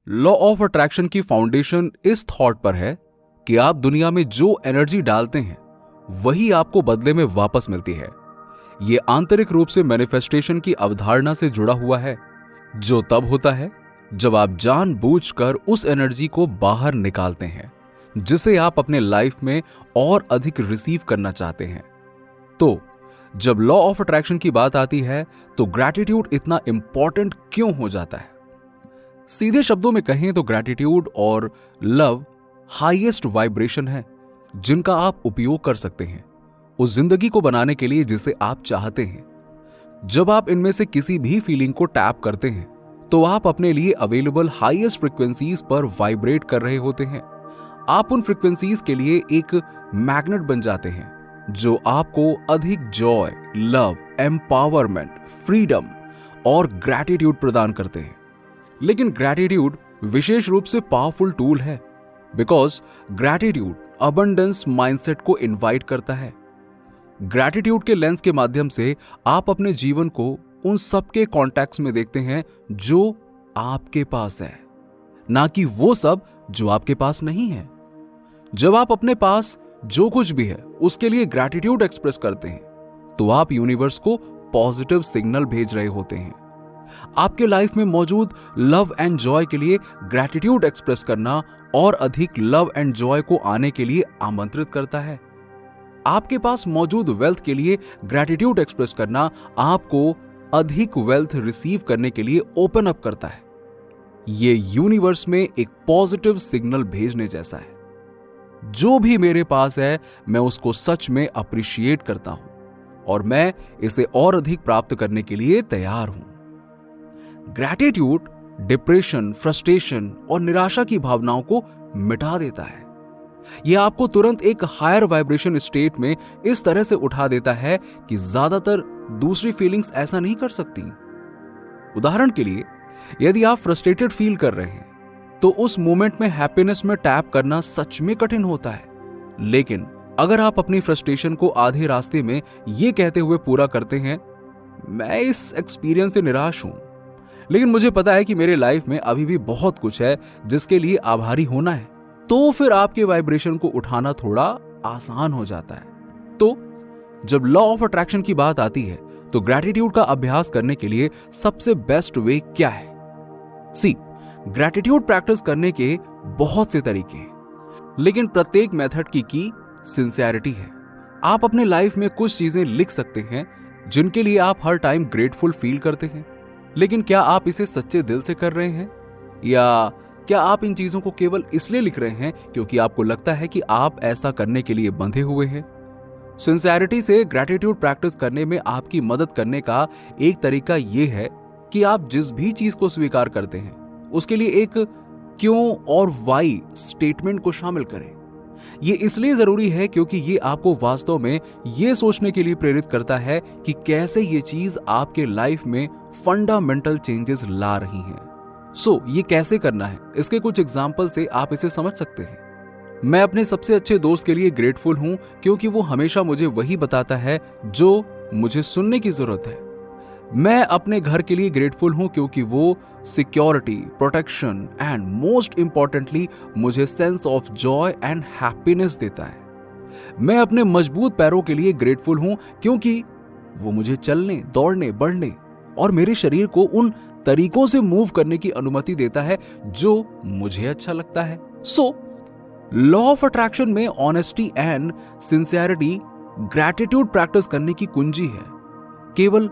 Law of attraction की foundation इस thought पर है कि आप दुनिया में जो एनर्जी डालते हैं वही आपको बदले में वापस मिलती है। यह आंतरिक रूप से मैनिफेस्टेशन की अवधारणा से जुड़ा हुआ है, जो तब होता है जब आप जानबूझकर उस एनर्जी को बाहर निकालते हैं जिसे आप अपने लाइफ में और अधिक रिसीव करना चाहते हैं। तो जब लॉ ऑफ अट्रैक्शन की बात आती है तो ग्रैटिट्यूड इतना इंपॉर्टेंट क्यों हो जाता है? सीधे शब्दों में कहें तो ग्रैटिट्यूड और लव हाईएस्ट वाइब्रेशन है जिनका आप उपयोग कर सकते हैं उस जिंदगी को बनाने के लिए जिसे आप चाहते हैं। जब आप इनमें से किसी भी फीलिंग को टैप करते हैं तो आप अपने लिए अवेलेबल हाईएस्ट फ्रीक्वेंसीज पर वाइब्रेट कर रहे होते हैं। आप उन फ्रीक्वेंसीज के लिए एक मैग्नेट बन जाते हैं जो आपको अधिक जॉय, लव, एम्पावरमेंट, फ्रीडम और ग्रैटिट्यूड प्रदान करते हैं। लेकिन ग्रैटिट्यूड विशेष रूप से पावरफुल टूल है बिकॉज ग्रैटिट्यूड अबंडेंस माइंडसेट को इनवाइट करता है। ग्रैटिट्यूड के लेंस के माध्यम से आप अपने जीवन को उन सबके कॉन्टेक्स्ट में देखते हैं जो आपके पास है, ना कि वो सब जो आपके पास नहीं है। जब आप अपने पास जो कुछ भी है उसके लिए ग्रैटिट्यूड एक्सप्रेस करते हैं तो आप यूनिवर्स को पॉजिटिव सिग्नल भेज रहे होते हैं। आपके लाइफ में मौजूद लव एंड जॉय के लिए ग्रैटिट्यूड एक्सप्रेस करना और अधिक लव एंड जॉय को आने के लिए आमंत्रित करता है। आपके पास मौजूद वेल्थ के लिए ग्रैटिट्यूड एक्सप्रेस करना आपको अधिक वेल्थ रिसीव करने के लिए ओपन अप करता है। यह यूनिवर्स में एक पॉजिटिव सिग्नल भेजने जैसा है। जो भी मेरे पास है मैं उसको सच में अप्रिशिएट करता हूं और मैं इसे और अधिक प्राप्त करने के लिए तैयार हूं। ग्रैटिट्यूड डिप्रेशन, फ्रस्ट्रेशन और निराशा की भावनाओं को मिटा देता है। यह आपको तुरंत एक हायर वाइब्रेशन स्टेट में इस तरह से उठा देता है कि ज्यादातर दूसरी फीलिंग्स ऐसा नहीं कर सकती। उदाहरण के लिए, यदि आप फ्रस्ट्रेटेड फील कर रहे हैं तो उस मोमेंट में हैप्पीनेस में टैप करना सच में कठिन होता है। लेकिन अगर आप अपनी फ्रस्ट्रेशन को आधे रास्ते में यह कहते हुए पूरा करते हैं, मैं इस एक्सपीरियंस से निराश हूं, लेकिन मुझे पता है कि मेरे लाइफ में अभी भी बहुत कुछ है जिसके लिए आभारी होना है, तो फिर आपके वाइब्रेशन को उठाना थोड़ा आसान हो जाता है। तो जब लॉ ऑफ अट्रैक्शन की बात आती है तो ग्रैटिट्यूड का अभ्यास करने के लिए सबसे बेस्ट वे क्या है? सी, ग्रैटिट्यूड प्रैक्टिस करने के बहुत से तरीके हैं, लेकिन प्रत्येक मेथड की सिंसियरिटी है। आप अपने लाइफ में कुछ चीजें लिख सकते हैं जिनके लिए आप हर टाइम ग्रेटफुल फील करते हैं, लेकिन क्या आप इसे सच्चे दिल से कर रहे हैं, या क्या आप इन चीजों को केवल इसलिए लिख रहे हैं क्योंकि आपको लगता है कि आप ऐसा करने के लिए बंधे हुए हैं? सिंसियरिटी से ग्रैटिट्यूड प्रैक्टिस करने में आपकी मदद करने का एक तरीका यह है कि आप जिस भी चीज को स्वीकार करते हैं उसके लिए एक क्यों और वाई स्टेटमेंट को शामिल करें। यह इसलिए जरूरी है क्योंकि यह आपको वास्तव में यह सोचने के लिए प्रेरित करता है कि कैसे यह चीज आपके लाइफ में फंडामेंटल चेंजेस ला रही हैं। ये कैसे करना है, इसके कुछ एग्जाम्पल से आप इसे समझ सकते हैं। मैं अपने सबसे अच्छे दोस्त के लिए ग्रेटफुल हूं क्योंकि वो हमेशा मुझे वही बताता है जो मुझे सुनने की जरूरत है। मैं अपने घर के लिए ग्रेटफुल हूं क्योंकि वो security, protection and most importantly मुझे sense of joy and happiness देता है। मैं अपने मजबूत पैरों के लिए ग्रेटफुल हूं क्योंकि वो मुझे चलने, दौड़ने, बढ़ने और मेरे शरीर को उन तरीकों से मूव करने की अनुमति देता है जो मुझे अच्छा लगता है। लॉ ऑफ अट्रैक्शन में honesty and sincerity gratitude practice करने की कुंजी है। केवल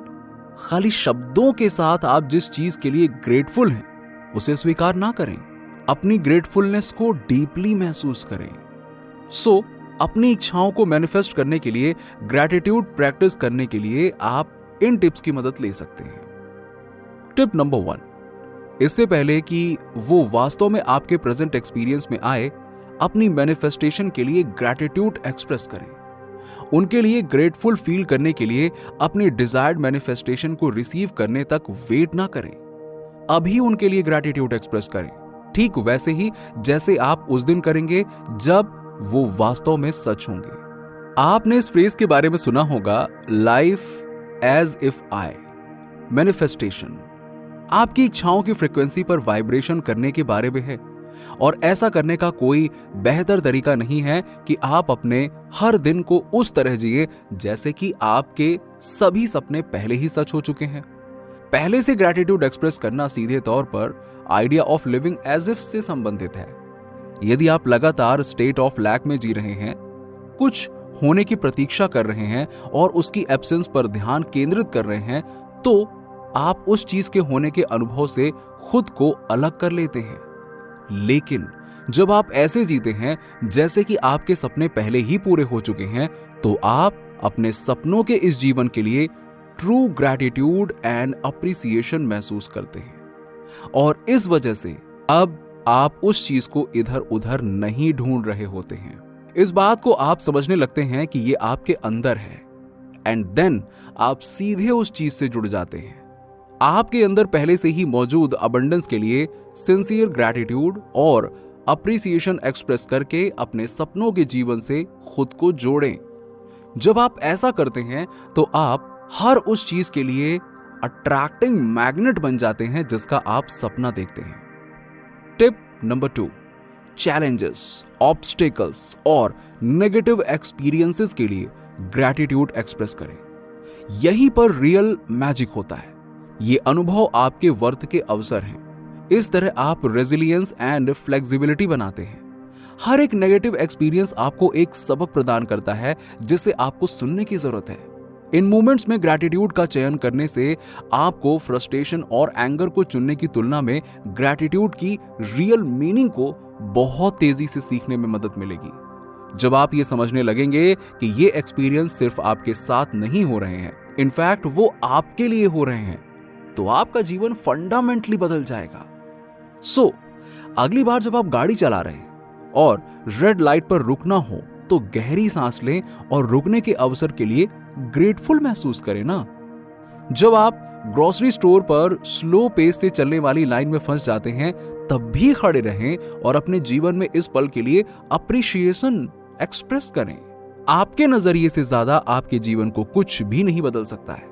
खाली शब्दों के साथ आप जिस चीज के लिए ग्रेटफुल हैं उसे स्वीकार ना करें, अपनी ग्रेटफुलनेस को डीपली महसूस करें। अपनी इच्छाओं को मैनिफेस्ट करने के लिए ग्रैटिट्यूड प्रैक्टिस करने के लिए आप इन टिप्स की मदद ले सकते हैं। टिप नंबर 1, इससे पहले कि वो वास्तव में आपके प्रेजेंट एक्सपीरियंस में आए, अपनी मैनिफेस्टेशन के लिए ग्रैटिट्यूड एक्सप्रेस करें। उनके लिए ग्रेटफुल फील करने के लिए अपनी डिजायर्ड मैनिफेस्टेशन को रिसीव करने तक वेट ना करें, अभी उनके लिए ग्रैटिट्यूड एक्सप्रेस करें, ठीक वैसे ही जैसे आप उस दिन करेंगे जब वो वास्तव में सच होंगे। आपने इस फ्रेज के बारे में सुना होगा, life as if I, manifestation. आपकी इच्छाओं की फ्रिक्वेंसी पर वाइब्रेशन करने के बारे में है। और ऐसा करने का कोई बेहतर तरीका नहीं है कि आप अपने हर दिन को उस तरह जिए जैसे कि आपके सभी सपने पहले ही सच हो चुके हैं। पहले से ग्रैटिट्यूड एक्सप्रेस करना सीधे तौर पर idea of living as if से संबंधित है। यदि आप लगातार स्टेट ऑफ लैक में जी रहे हैं, कुछ होने की प्रतीक्षा कर रहे हैं और उसकी एब्सेंस पर ध्यान केंद्रित कर रहे हैं, तो आप उस चीज के होने के अनुभव से खुद को अलग कर लेते हैं। लेकिन जब आप ऐसे जीते हैं जैसे कि आपके सपने पहले ही पूरे हो चुके हैं, तो आप अपने सपनों के इस जीवन के लिए ट्रू ग्रैटिट्यूड एंड अप्रिसिएशन महसूस करते हैं। और इस वजह से अब आप उस चीज को इधर उधर नहीं ढूंढ रहे होते हैं। इस बात को आप समझने लगते हैं कि ये आपके अंदर है, एंड देन आप सीधे उस चीज से जुड़ जाते हैं। आपके अंदर पहले से ही मौजूद अबंडेंस के लिए सिंसियर ग्रैटिट्यूड और अप्रिसिएशन एक्सप्रेस करके अपने सपनों के जीवन से खुद को जोड़ें। जब आप ऐसा करते हैं तो आप हर उस चीज के लिए अट्रैक्टिंग मैग्नेट बन जाते हैं जिसका आप सपना देखते हैं। टिप नंबर 2, चैलेंजेस, ऑब्स्टेकल्स और नेगेटिव एक्सपीरियंसेस के लिए ग्रैटिट्यूड एक्सप्रेस करें। यहीं पर रियल मैजिक होता है। ये अनुभव आपके वर्थ के अवसर हैं। इस तरह आप रेजिलियंस एंड फ्लेक्सिबिलिटी बनाते हैं। हर एक नेगेटिव एक्सपीरियंस आपको एक सबक प्रदान करता है जिसे आपको सुनने की जरूरत है। इन मोमेंट्स में ग्रैटिट्यूड का चयन करने से आपको फ्रस्ट्रेशन और एंगर को चुनने की तुलना में ग्रैटिट्यूड की रियल मीनिंग को बहुत तेजी से सीखने में मदद मिलेगी। जब आप ये समझने लगेंगे कि ये एक्सपीरियंस सिर्फ आपके साथ नहीं हो रहे हैं, इनफैक्ट वो आपके लिए हो रहे हैं, तो आपका जीवन फंडामेंटली बदल जाएगा। सो अगली बार जब आप गाड़ी चला रहे हैं और रेड लाइट पर रुकना हो, तो गहरी सांस लें और रुकने के अवसर के लिए ग्रेटफुल महसूस करें ना। जब आप ग्रोसरी स्टोर पर स्लो पेस से चलने वाली लाइन में फंस जाते हैं, तब भी खड़े रहें और अपने जीवन में इस पल के लिए अप्रिशिएशन एक्सप्रेस करें। आपके नजरिए से ज्यादा आपके जीवन को कुछ भी नहीं बदल सकता है।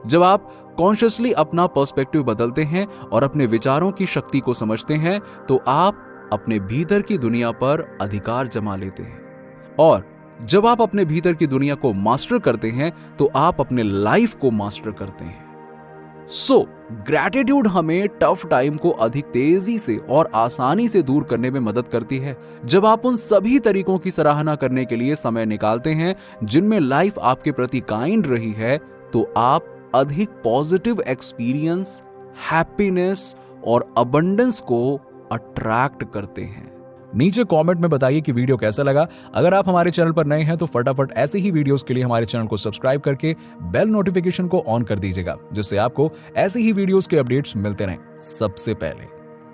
जब आप कॉन्शियसली अपना पर्सपेक्टिव बदलते हैं और अपने विचारों की शक्ति को समझते हैं, तो आप अपने भीतर की दुनिया पर अधिकार जमा लेते हैं। और जब आप अपने भीतर की दुनिया को मास्टर करते हैं, तो आप अपने लाइफ को मास्टर करते हैं। सो ग्रैटिट्यूड हमें टफ टाइम को अधिक तेजी से और आसानी से दूर करने में मदद करती है। जब आप उन सभी तरीकों की सराहना करने के लिए समय निकालते हैं जिनमें लाइफ आपके प्रति काइंड रही है, तो आप अधिक पॉजिटिव एक्सपीरियंस, हैप्पीनेस और अबंडेंस को अट्रैक्ट करते हैं। नीचे कमेंट में बताइए कि वीडियो कैसा लगा। अगर आप हमारे चैनल पर नए हैं तो फटाफट ऐसे ही वीडियोस के लिए हमारे चैनल को सब्सक्राइब करके बेल नोटिफिकेशन को ऑन कर दीजिएगा, जिससे आपको ऐसे ही वीडियोस के अपडेट्स मिलते रहें सबसे पहले।